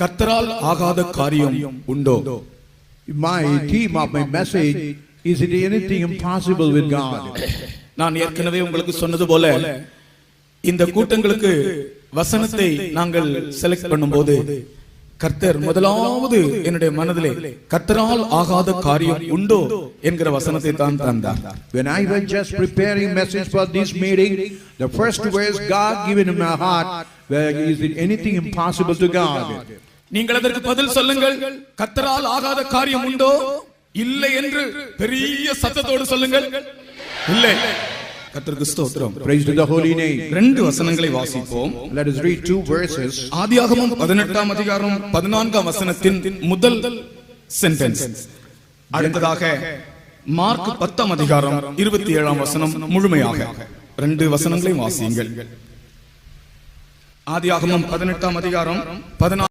கர்த்தரால் ஆகாத காரியம் உண்டோ? My theme of my message is it anything impossible with God? நான் ஏற்கனவே உங்களுக்கு சொன்னது போல இந்த கூட்டங்களுக்கு வசனத்தை நாங்கள் செலக்ட் பண்ணும்போது கர்த்தர் முதலாவது என்னுடைய மனதிலே கர்த்தரால் ஆகாத காரியம் உண்டோ என்கிற வசனத்தை தான் தந்தார். When I was just preparing message for this meeting, the first words God given in my heart were, is it anything impossible to God? நீங்கள் அதற்கு பதில் சொல்லுங்கள். கர்த்தரால் ஆகாத காரியம் உண்டோ? இல்லை என்று பெரிய சத்தத்தோடு சொல்லுங்கள். இல்லை. கர்த்தருக்கு ஸ்தோத்திரம். Praise to the holy name. ரெண்டு வசனங்களை வாசிப்போம். Let us read two verses. ஆதியாகமம் 18ஆம் அதிகாரம் 14ஆம் வசனத்தின் முதல் சென்டென்ஸ். அடுத்ததாக மார்க் 10ஆம் அதிகாரம் 27ஆம் வசனம் முழுமையாக. ரெண்டு வசனங்களை வாசியுங்கள். ஆதியாகமம் 18ஆம் அதிகாரம் 14